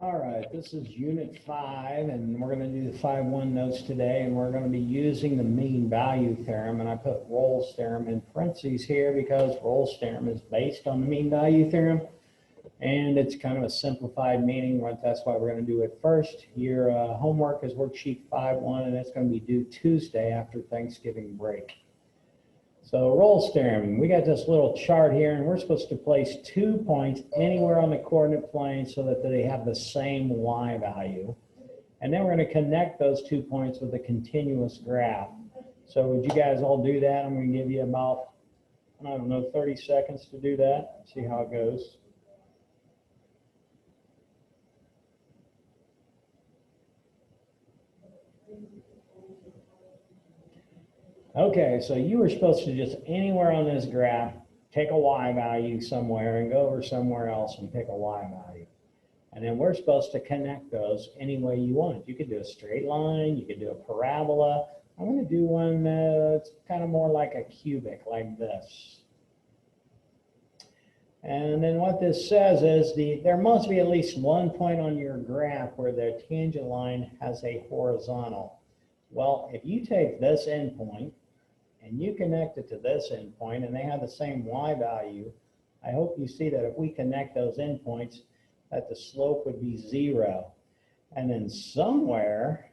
All right, this is Unit 5, and we're going to do the 5.1 notes today, and we're going to be using the mean value theorem, and I put Rolle's theorem in parentheses here because Rolle's theorem is based on the mean value theorem, and it's kind of a simplified meaning. That's why we're going to do it first. Your homework is worksheet 5.1, and it's going to be due Tuesday after Thanksgiving break. So Rolle's theorem, we got this little chart here, and we're supposed to place 2 points anywhere on the coordinate plane so that they have the same y value. And then we're going to connect those 2 points with a continuous graph. So would you guys all do that? I'm going to give you about, I don't know, 30 seconds to do that. See how it goes. Okay, so you were supposed to just anywhere on this graph, take a y value somewhere and go over somewhere else and pick a y value. And then we're supposed to connect those any way you want. You could do a straight line, you could do a parabola. I'm going to do one that's kind of more like a cubic, like this. And then what this says is there must be at least one point on your graph where the tangent line has a horizontal. Well, if you take this endpoint and you connect it to this endpoint and they have the same y value, I hope you see that if we connect those endpoints, that the slope would be 0. And then somewhere,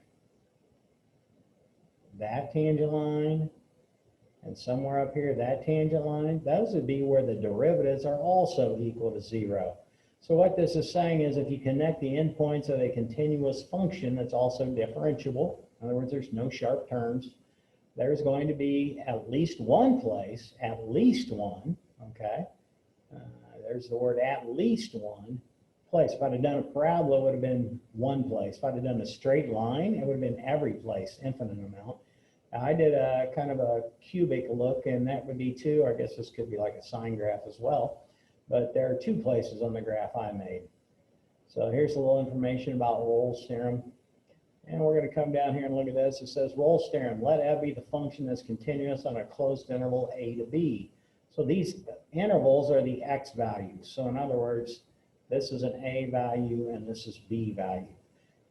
that tangent line, and somewhere up here, that tangent line, those would be where the derivatives are also equal to 0. So what this is saying is if you connect the endpoints of a continuous function that's also differentiable, in other words, there's no sharp turns, there's going to be at least one place, at least one, okay? There's the word at least one place. If I'd have done a parabola, it would have been one place. If I'd have done a straight line, it would have been every place, infinite amount. I did a kind of a cubic look, and that would be 2. I guess this could be like a sine graph as well. But there are 2 places on the graph I made. So here's a little information about Rolle's theorem. And we're going to come down here and look at this. It says Rolle's theorem, let f be the function that's continuous on a closed interval a to b. So these intervals are the x values. So in other words, this is an a value and this is b value.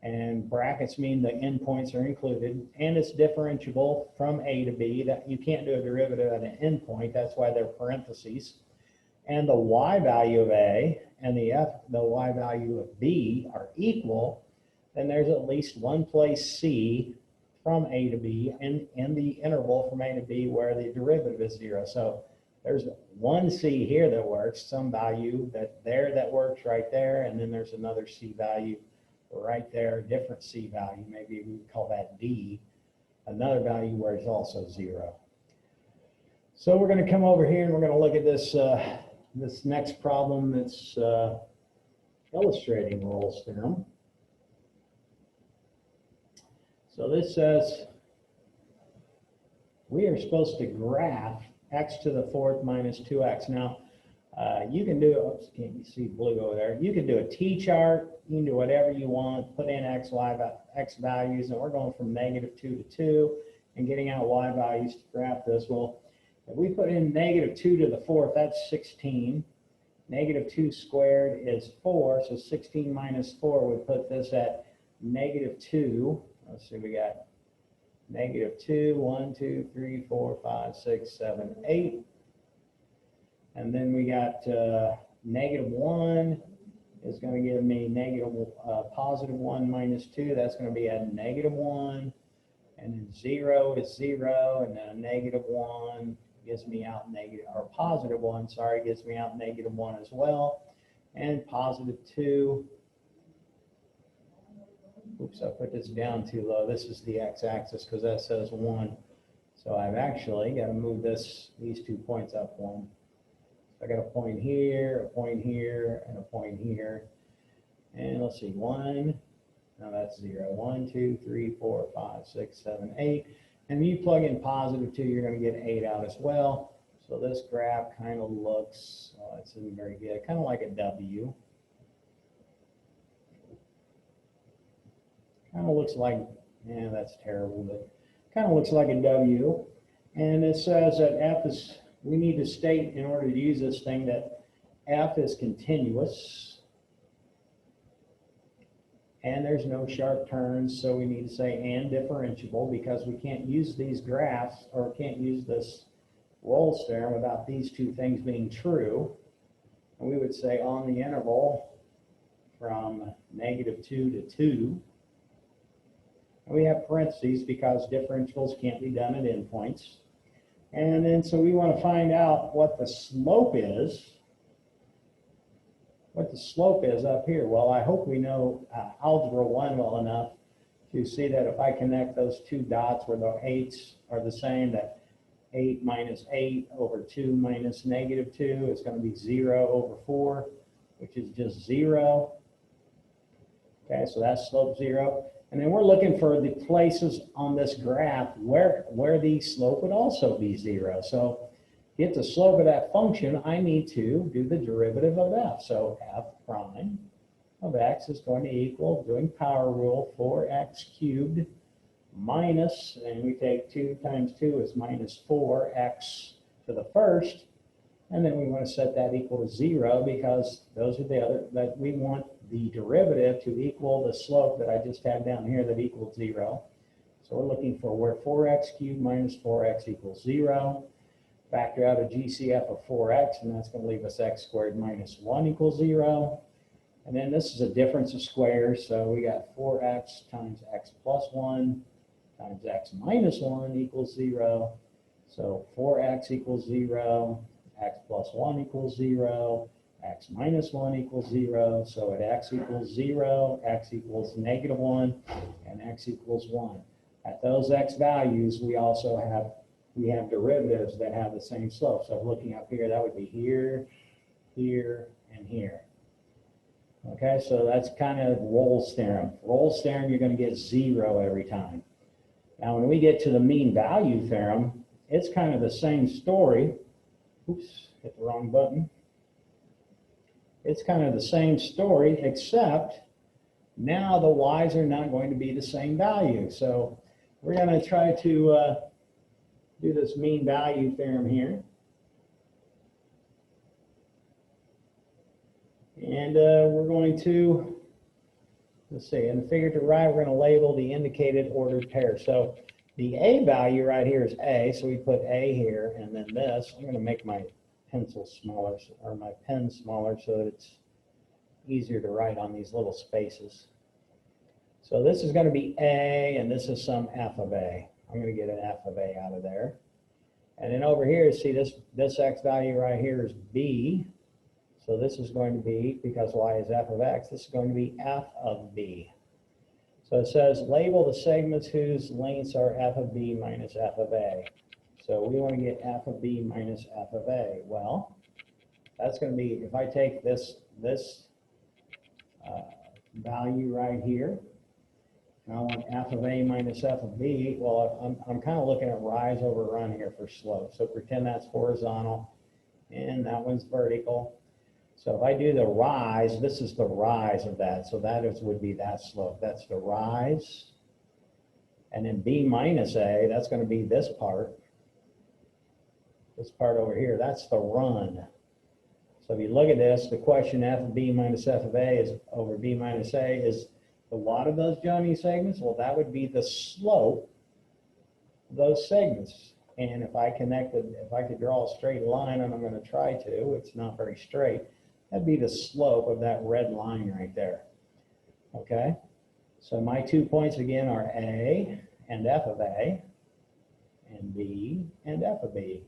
And brackets mean the endpoints are included, and it's differentiable from a to b. That you can't do a derivative at an endpoint. That's why they're parentheses. And the y value of a and the y value of b are equal, then there's at least one place c from a to b in the interval from a to b where the derivative is 0. So there's one c here that works, some value that works right there, and then there's another c value right there, different c value, maybe we would call that d, another value where it's also 0. So we're going to come over here and we're going to look at this this next problem that's illustrating Rolle's theorem. So this says we are supposed to graph x to the 4th minus 2x. Now, you can do, oops, can't you see blue over there? You can do a t-chart, you can do whatever you want, put in x values, and we're going from -2 to 2 and getting out y values to graph this. Well, if we put in -2 to the 4th, that's 16. -2 squared is 4, so 16 minus 4 would put this at -2. Let's see, we got -2, 1, 2, 3, 4, 5, 6, 7, 8. And then we got -1 is going to give me +1 minus 2. That's going to be at -1. And then 0 is 0. And then a -1 gives me out +1, sorry, gives me out -1 as well. And +2. Oops, I put this down too low. This is the x-axis because that says 1. So I've actually got to move these 2 points up one. I got a point here, a point here, and a point here. And let's see, 1. Now that's 0. 1, 2, 3, 4, 5, 6, 7, 8. And when you plug in +2, you're going to get 8 out as well. So this graph kind of looks, oh, it's isn't very good, kind of like a W. Kind of looks like, yeah, that's terrible, but kind of looks like a W. And it says that f is, we need to state in order to use this thing that f is continuous and there's no sharp turns, so we need to say and differentiable because we can't use these graphs or can't use this Rolle's theorem without these two things being true. And we would say on the interval from -2 to 2. And we have parentheses because differentials can't be done at endpoints. And then so we want to find out what the slope is. What the slope is up here. Well, I hope we know algebra 1 well enough to see that if I connect those two dots where the 8's are the same, that 8 minus 8 over 2 minus -2 is going to be 0 over 4, which is just 0. Okay, so that's slope 0. And then we're looking for the places on this graph where the slope would also be 0. So to get the slope of that function, I need to do the derivative of f. So f prime of x is going to equal, doing power rule, 4x cubed minus, and we take 2 times 2 is minus 4x to the first. And then we want to set that equal to 0 because those are the other, that we want the derivative to equal the slope that I just had down here that equals 0. So we're looking for where 4x cubed minus 4x equals 0. Factor out a GCF of 4x, and that's going to leave us x squared minus 1 equals 0. And then this is a difference of squares, so we got 4x times x plus 1 times x minus 1 equals 0. So 4x equals 0. X plus 1 equals 0, x minus 1 equals 0, so at x equals 0, x equals -1, and x equals 1. At those x values, we also have derivatives that have the same slope. So looking up here, that would be here, here, and here. Okay, so that's kind of Rolle's theorem. Rolle's theorem, you're going to get 0 every time. Now, when we get to the mean value theorem, it's kind of the same story. Oops, hit the wrong button. It's kind of the same story, except now the y's are not going to be the same value. So we're going to try to do this mean value theorem here. And we're going to, let's see, in the figure to the right, we're going to label the indicated ordered pair. So the A value right here is A, so we put A here, and then this, I'm going to make my pencil smaller, or my pen smaller so that it's easier to write on these little spaces. So this is going to be A, and this is some f of A. I'm going to get an f of A out of there. And then over here, see this x value right here is B. So this is going to be, because y is f of x, this is going to be f of B. So it says label the segments whose lengths are f of B minus f of A. So we want to get f of B minus f of A. Well, that's going to be, if I take this value right here, and I want f of A minus f of B, well, I'm kind of looking at rise over run here for slope. So pretend that's horizontal, and that one's vertical. So if I do the rise, this is the rise of that. So that would be that slope. That's the rise. And then B minus A, that's going to be this part. This part over here, that's the run. So if you look at this, the question f of B minus f of A is over B minus A is the what of those joining segments? Well, that would be the slope of those segments. And if I could draw a straight line, and I'm going to try to, it's not very straight, that'd be the slope of that red line right there. Okay? So my 2 points again are A and f of A, and B and f of B.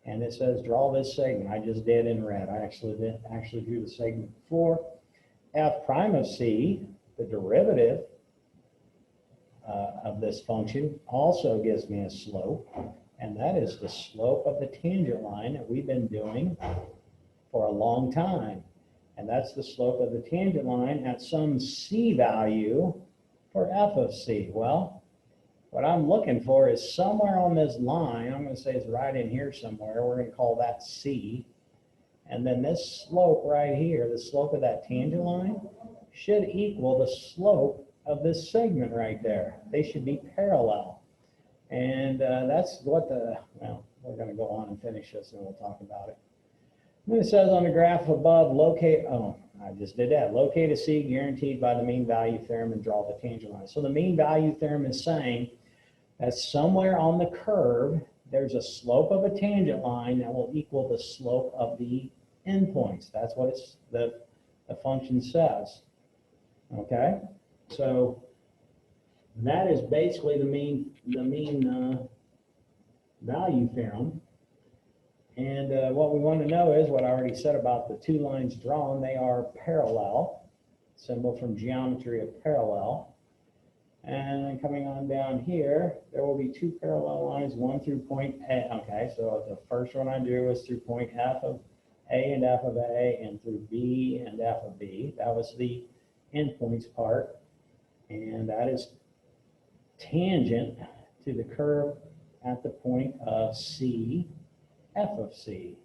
And it says draw this segment. I just did in red. I actually drew the segment before. F prime of C, the derivative of this function, also gives me a slope, and that is the slope of the tangent line that we've been doing for a long time. And that's the slope of the tangent line at some C value for f of C. Well, what I'm looking for is somewhere on this line, I'm going to say it's right in here somewhere, we're going to call that C. And then this slope right here, the slope of that tangent line, should equal the slope of this segment right there. They should be parallel. And that's what well, we're going to go on and finish this and we'll talk about it. Then it says on the graph above, locate, oh, I I just did that. Locate a C guaranteed by the mean value theorem and draw the tangent line. So the mean value theorem is saying that somewhere on the curve, there's a slope of a tangent line that will equal the slope of the endpoints. That's what the function says. Okay, so that is basically the mean value theorem. And what we want to know is what I already said about the two lines drawn. They are parallel, symbol from geometry of parallel. And then coming on down here, there will be two parallel lines, one through point A. Okay, so the first one I drew was through point F of A and F of A, and through B and F of B. That was the endpoints part. And that is tangent to the curve at the point of C, F of C.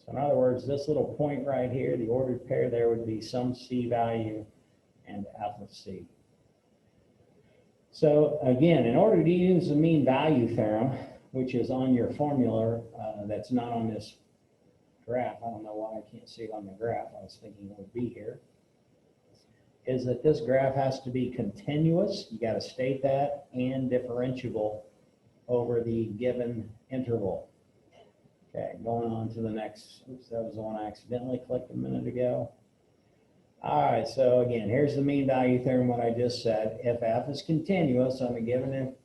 So in other words, this little point right here, the ordered pair there would be some C value and F of C. So again, in order to use the mean value theorem, which is on your formula, that's not on this graph, I don't know why I can't see it on the graph, I was thinking it would be here, is that this graph has to be continuous, you got to state that, and differentiable over the given interval. Okay, going on to the next, oops, that was the one I accidentally clicked a minute ago. All right, so again, here's the mean value theorem, what I just said. If f is continuous on a given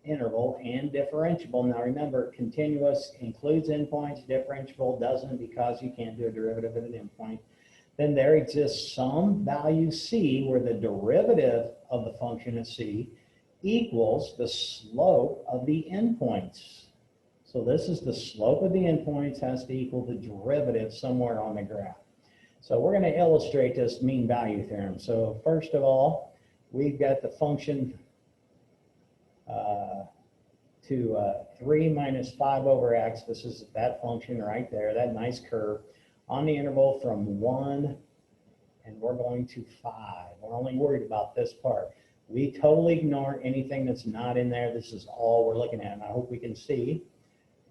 interval and differentiable, now remember, continuous includes endpoints, differentiable doesn't because you can't do a derivative at an endpoint, then there exists some value c where the derivative of the function of c equals the slope of the endpoints. So this is the slope of the endpoints has to equal the derivative somewhere on the graph. So we're going to illustrate this mean value theorem. So first of all, we've got the function 3 minus 5 over x. This is that function right there, that nice curve on the interval from 1, and we're going to 5. We're only worried about this part. We totally ignore anything that's not in there. This is all we're looking at. And I hope we can see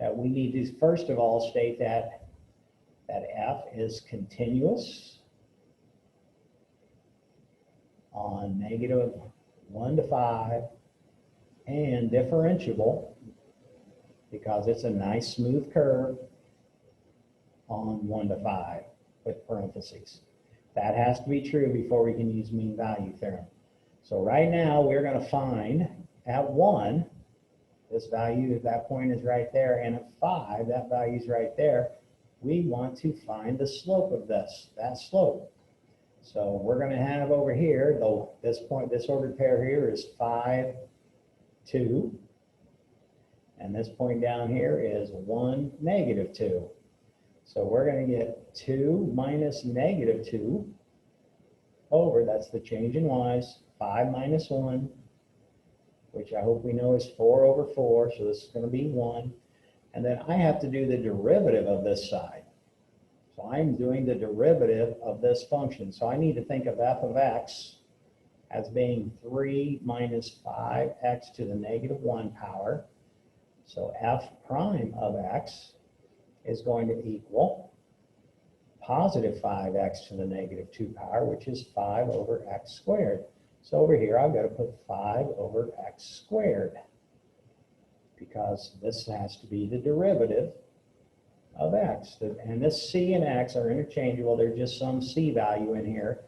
that we need to, first of all, state that f is continuous on negative 1 to 5 and differentiable because it's a nice smooth curve on 1 to 5 with parentheses. That has to be true before we can use mean value theorem. So right now we're going to find at 1, this value at that point is right there, and at 5, that value is right there. We want to find the slope of this, that slope. So we're going to have over here, though this point, this ordered pair here is 5, 2. And this point down here is 1, negative 2. So we're going to get 2 minus negative 2 over, that's the change in y's, 5 minus 1, which I hope we know is 4 over 4. So this is going to be 1. And then I have to do the derivative of this side. So I'm doing the derivative of this function. So I need to think of f of x as being 3 minus 5x to the negative 1 power. So f prime of x is going to equal positive 5x to the negative 2 power, which is 5 over x squared. So over here, I've got to put 5 over x squared, because this has to be the derivative of x. And this c and x are interchangeable. There's just some c value in here.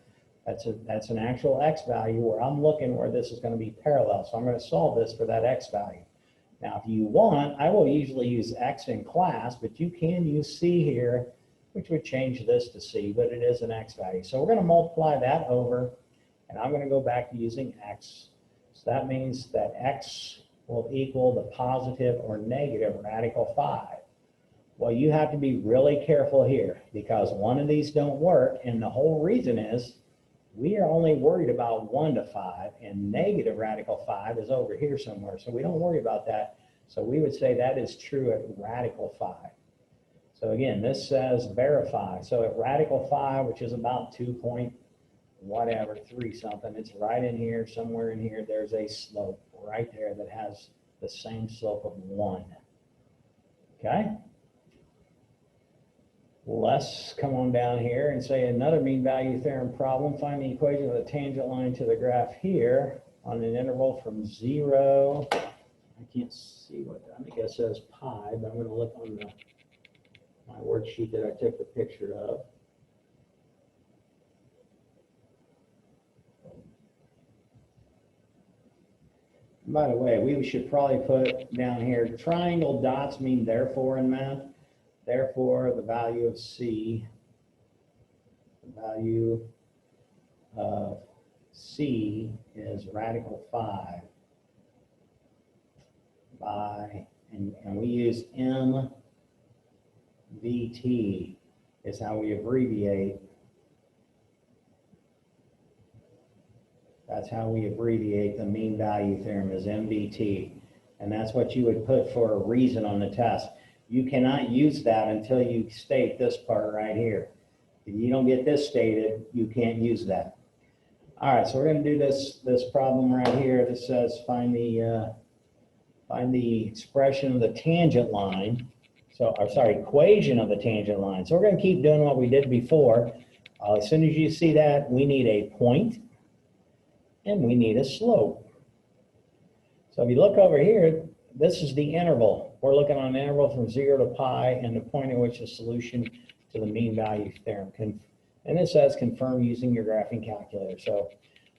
That's an actual x value where I'm looking where this is going to be parallel. So I'm going to solve this for that x value. Now, if you want, I will usually use x in class, but you can use c here, which would change this to c, but it is an x value. So we're going to multiply that over, and I'm going to go back to using x. So that means that x will equal the positive or negative radical 5. Well, you have to be really careful here because one of these don't work, and the whole reason is we are only worried about 1 to 5, and negative radical 5 is over here somewhere, so we don't worry about that. So we would say that is true at radical 5. So again, this says verify. So at radical 5, which is about 2 point whatever, 3 something, it's right in here, somewhere in here, there's a slope right there that has the same slope of 1. Okay? Let's come on down here and say another mean value theorem problem. Find the equation of the tangent line to the graph here on an interval from 0. I can't see what, I think it says pi, but I'm going to look on my worksheet that I took the picture of. By the way, we should probably put down here, triangle dots mean therefore in math. Therefore, the value of C, the value of C is radical 5 by, and we use MVT is how we abbreviate. That's how we abbreviate the mean value theorem is MVT. And that's what you would put for a reason on the test. You cannot use that until you state this part right here. If you don't get this stated, you can't use that. All right, so we're going to do this problem right here that says find the expression of the tangent line. So, or sorry, equation of the tangent line. So we're going to keep doing what we did before. As soon as you see that, we need a point and we need a slope. So if you look over here, this is the interval. We're looking on an interval from 0 to pi and the point at which the solution to the mean value theorem. And it says confirm using your graphing calculator. So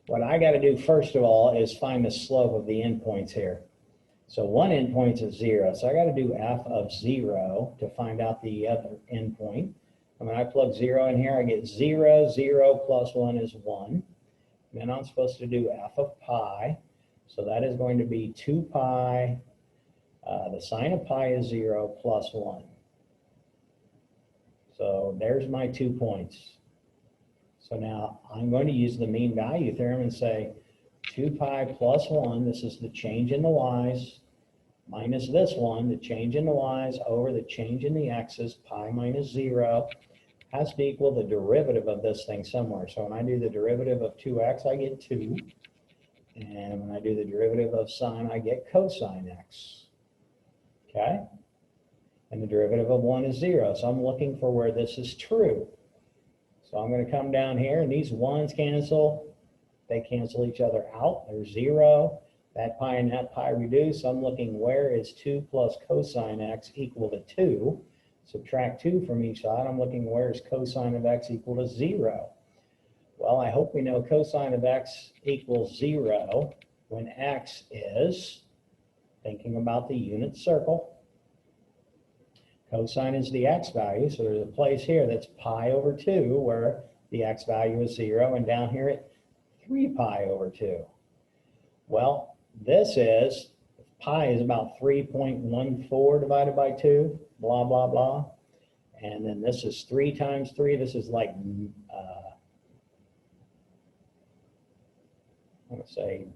what I got to do first of all is find the slope of the endpoints here. So one endpoint is 0. So I got to do f of 0 to find out the other endpoint. And when I plug 0 in here, I get 0, 0 plus 1 is 1. Then I'm supposed to do f of pi. So that is going to be 2 pi. The sine of pi is 0 plus 1. So there's my 2 points. So now I'm going to use the mean value theorem and say 2 pi plus 1, this is the change in the y's, minus this one, the change in the y's over the change in the x's, pi minus 0, has to equal the derivative of this thing somewhere. So when I do the derivative of 2x, I get 2. And when I do the derivative of sine, I get cosine x. Okay? And the derivative of 1 is 0. So I'm looking for where this is true. So I'm going to come down here, and these 1's cancel. They cancel each other out. They're 0. That pi and that pi reduce. So I'm looking where is 2 plus cosine x equal to 2. Subtract 2 from each side. I'm looking where is cosine of x equal to 0. Well, I hope we know cosine of x equals 0 when x is, thinking about the unit circle, cosine is the x value, so there's a place here that's pi over 2 where the x value is 0, and down here at 3 pi over 2. Well, this is, pi is about 3.14 divided by 2, blah, blah, blah. And then this is 3 times 3. This is like, I want to say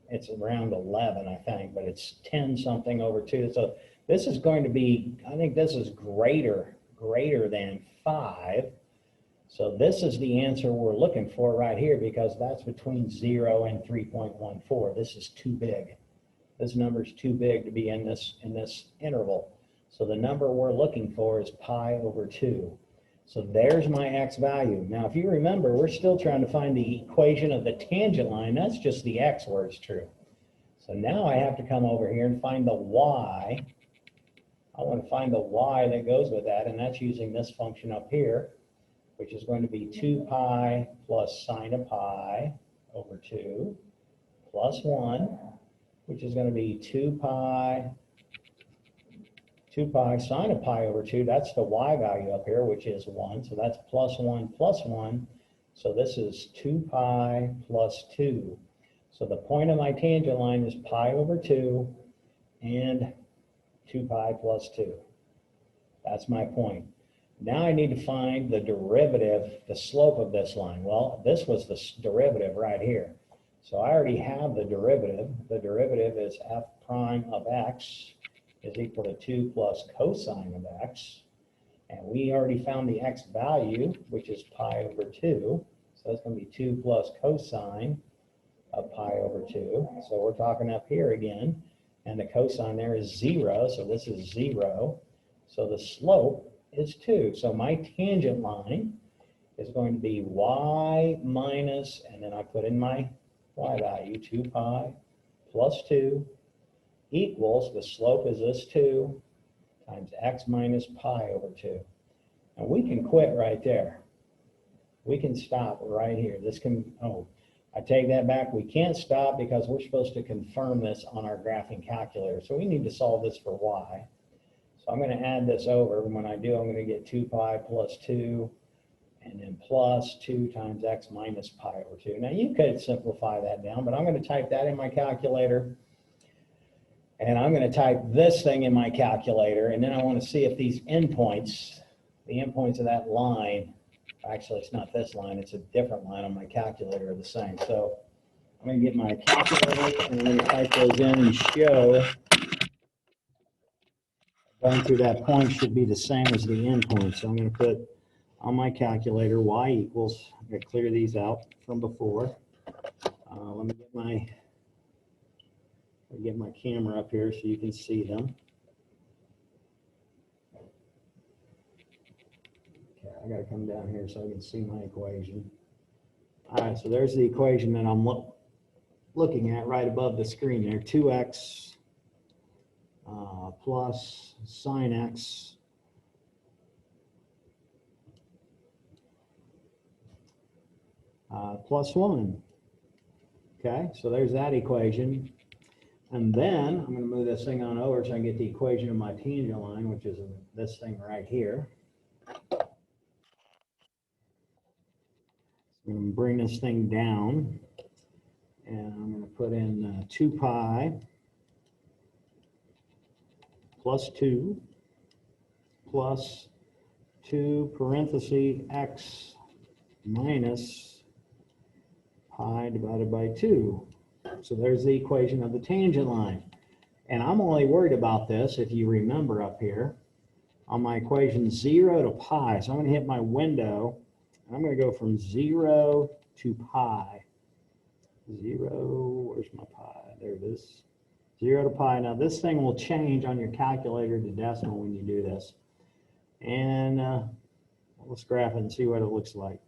it's around 11, I think, but it's 10 something over 2. So this is going to be, I think this is greater than 5. So this is the answer we're looking for right here, because that's between 0 and 3.14. This is too big. This number is too big to be in this interval. So the number we're looking for is pi over 2. So there's my x value. Now, if you remember, we're still trying to find the equation of the tangent line. That's just the x where it's true. So now I have to come over here and find the y. I want to find the y that goes with that, and that's using this function up here, which is going to be 2 pi plus sine of pi over 2 plus 1, which is going to be 2 pi sine of pi over 2. That's the y value up here, which is 1. So that's plus 1 plus 1. So this is 2 pi plus 2. So the point of my tangent line is pi over 2 and 2 pi plus 2. That's my point. Now I need to find the derivative, the slope of this line. Well, this was the derivative right here. So I already have the derivative. The derivative is f prime of x is equal to 2 plus cosine of x. And we already found the x value, which is pi over 2. So that's going to be 2 plus cosine of pi over 2. So we're talking up here again. And the cosine there is 0. So this is 0. So the slope is 2. So my tangent line is going to be y minus, and then I put in my y value, 2 pi plus 2 equals, the slope is this 2 times x minus pi over 2. And we can quit right there. We can stop right here. This can, oh, I take that back. We can't stop because we're supposed to confirm this on our graphing calculator. So we need to solve this for y. So I'm going to add this over. When I do, I'm going to get 2 pi plus 2 and then plus 2 times x minus pi over 2. Now you could simplify that down, but I'm going to type that in my calculator. And I'm going to type this thing in my calculator. And then I want to see if these endpoints, the endpoints of that line, actually it's not this line, it's a different line on my calculator, are the same. So I'm going to get my calculator and I'm going to type those in and show going through that point should be the same as the endpoint. So I'm going to put on my calculator y equals, I'm going to clear these out from before. Let me get my camera up here so you can see them. Okay, I got to come down here so I can see my equation. All right, so there's the equation that I'm looking at right above the screen there, 2x plus sine x plus 1. Okay, so there's that equation. And then I'm going to move this thing on over so I can get the equation of my tangent line, which is this thing right here. I'm going to bring this thing down, and I'm going to put in 2 pi plus 2 plus 2 parenthesis x minus pi divided by 2. So there's the equation of the tangent line. And I'm only worried about this, if you remember up here, on my equation 0 to pi. So I'm going to hit my window, and I'm going to go from 0 to pi. 0, where's my pi? There it is. 0 to pi. Now this thing will change on your calculator to decimal when you do this. And let's graph it and see what it looks like.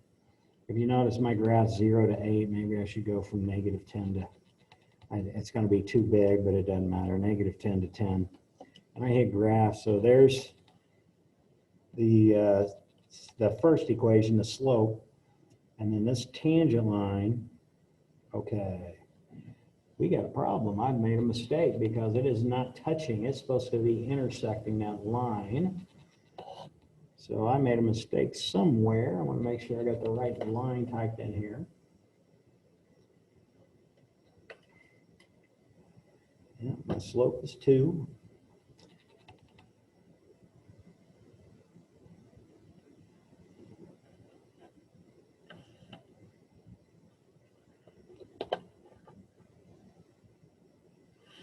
If you notice my graph 0 to 8, maybe I should go from negative 10 to, it's going to be too big, but it doesn't matter, negative 10 to 10. And I hit graph, so there's the first equation, the slope, and then this tangent line. Okay, we got a problem. I've made a mistake because it is not touching. It's supposed to be intersecting that line. So I made a mistake somewhere. I want to make sure I got the right line typed in here. Yeah, my slope is 2.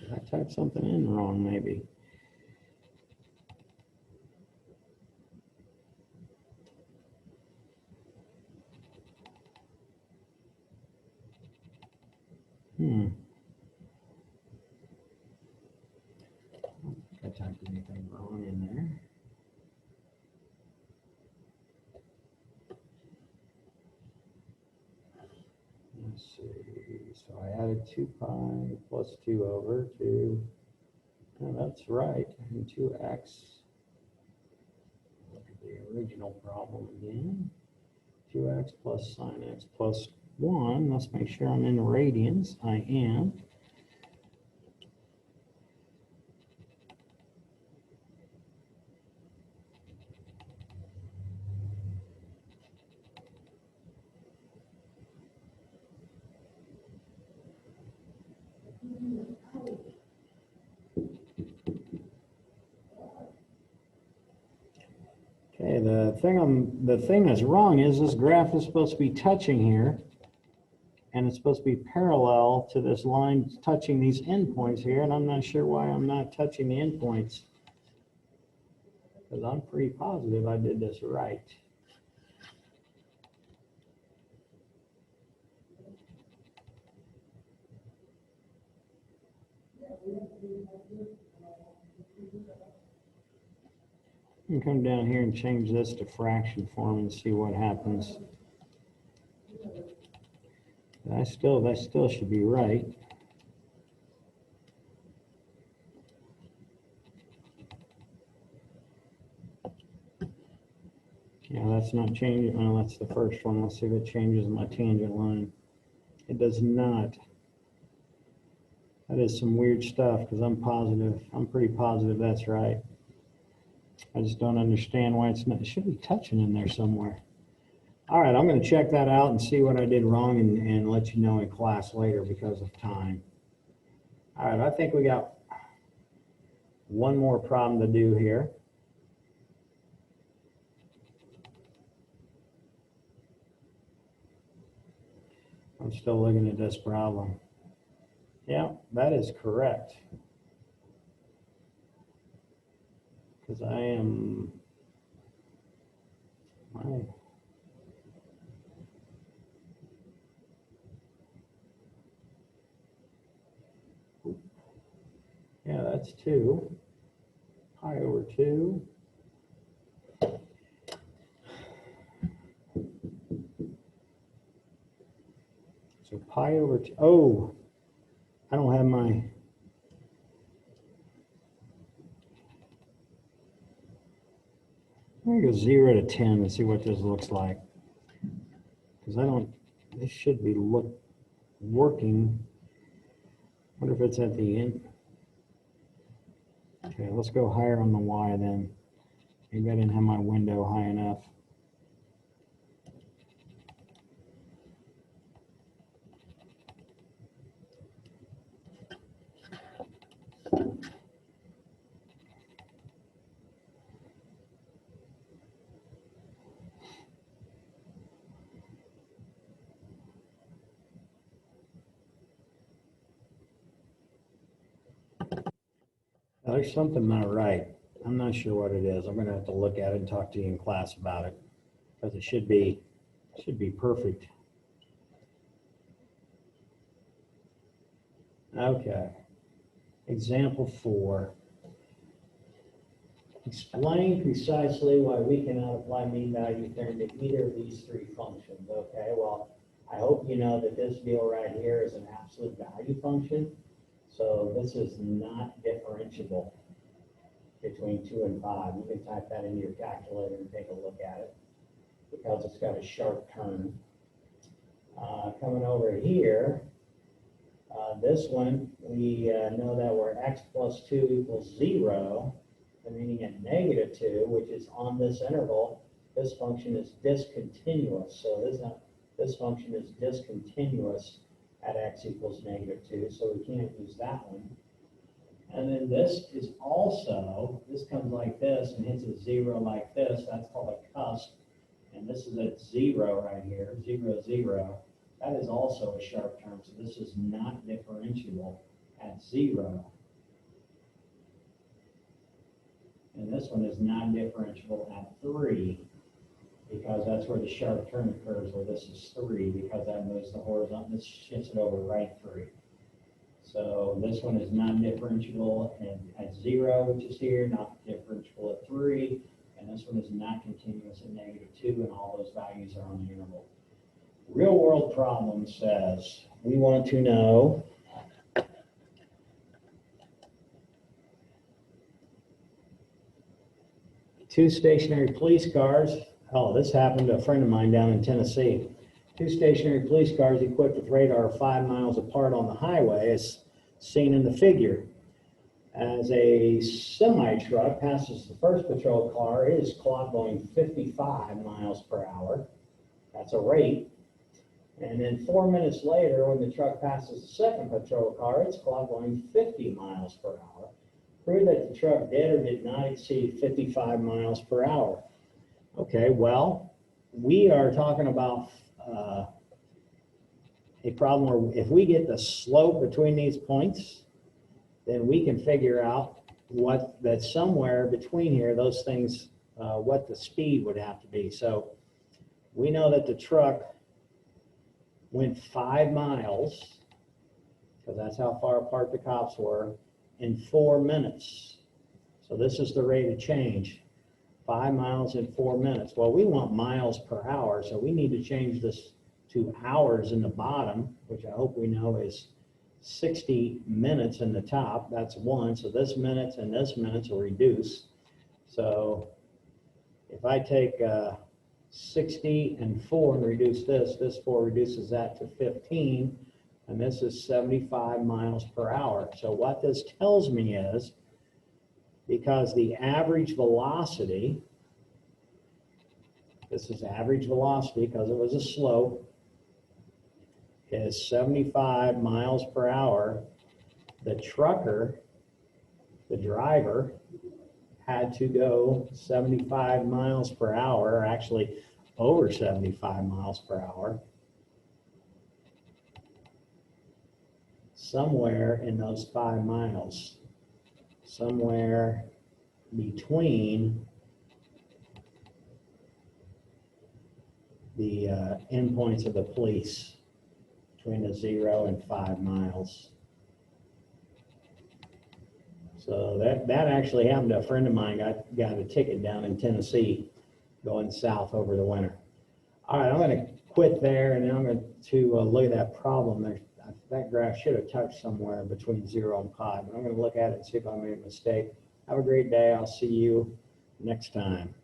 Did I type something in wrong maybe? I don't think I typed anything wrong in there. Let's see. So I added 2 pi plus 2 over 2. Oh, that's right. And 2x. Look at the original problem again. 2x plus sine x plus 1. Let's make sure I'm in radians. I am. Okay, the thing that's wrong is this graph is supposed to be touching here, and it's supposed to be parallel to this line touching these endpoints here, and I'm not sure why I'm not touching the endpoints, because I'm pretty positive I did this right. You can come down here and change this to fraction form and see what happens. That still should be right. Yeah, that's not changing. Well, that's the first one. Let's see if it changes my tangent line. It does not. That is some weird stuff because I'm pretty positive that's right. I just don't understand why it's not. It should be touching in there somewhere. All right, I'm going to check that out and see what I did wrong and let you know in class later because of time. All right, I think we got one more problem to do here. I'm still looking at this problem. Yeah, that is correct. Because I am, yeah, that's 2. Pi over 2. So pi over 2. Oh, I don't have my. I'm going to go 0 to 10 and see what this looks like. Because this should be working. I wonder if it's at the end. Okay, let's go higher on the Y then. Maybe I didn't have my window high enough. There's something not right. I'm not sure what it is. I'm going to have to look at it and talk to you in class about it because it should be perfect. Okay. Example 4. Explain precisely why we cannot apply mean value theorem to either of these 3 functions. Okay, well, I hope you know that this deal right here is an absolute value function. So this is not differentiable between 2 and 5. You can type that into your calculator and take a look at it because it's got a sharp turn. Coming over here, this one, we know that where x plus 2 equals 0, meaning at -2, which is on this interval, this function is discontinuous. So this function is discontinuous at x equals -2, so we can't use that one. And then this is also, this comes like this and hits a 0 like this. That's called a cusp. And this is at 0 right here, 0, 0. That is also a sharp term, so this is not differentiable at 0. And this one is not differentiable at 3 because that's where the sharp turn occurs, where this is 3 because that moves the horizontal, this shifts it over right 3. So this one is not differentiable at 0, which is here, not differentiable at 3, and this one is not continuous at -2, and all those values are on the interval. Real world problem says we want to know two stationary police cars. Oh, this happened to a friend of mine down in Tennessee. 2 stationary police cars equipped with radar are 5 miles apart on the highway, as seen in the figure. As a semi-truck passes the first patrol car, it is clocked going 55 miles per hour. That's a rate. And then 4 minutes later, when the truck passes the second patrol car, it's clocked going 50 miles per hour. Prove that the truck did or did not exceed 55 miles per hour. Okay, well, we are talking about a problem where if we get the slope between these points, then we can figure out that somewhere between here, those things, what the speed would have to be. So we know that the truck went 5 miles, because that's how far apart the cops were, in 4 minutes. So this is the rate of change. 5 miles in 4 minutes. Well, we want miles per hour, so we need to change this to hours in the bottom, which I hope we know is 60 minutes in the top. That's 1, so this minutes and this minutes will reduce. So if I take 60 and 4 and reduce this 4 reduces that to 15, and this is 75 miles per hour. So what this tells me is, because the average velocity, this is average velocity because it was a slope, is 75 miles per hour, the trucker, the driver, had to go 75 miles per hour, or actually over 75 miles per hour, somewhere in those 5 miles, somewhere between the endpoints of the police, between the 0 and 5 miles. So that actually happened to a friend of mine. Got a ticket down in Tennessee going south over the winter. All right, I'm going to quit there, and then I'm going to look at that problem. That graph should have touched somewhere between 0 and 5. But I'm going to look at it and see if I made a mistake. Have a great day. I'll see you next time.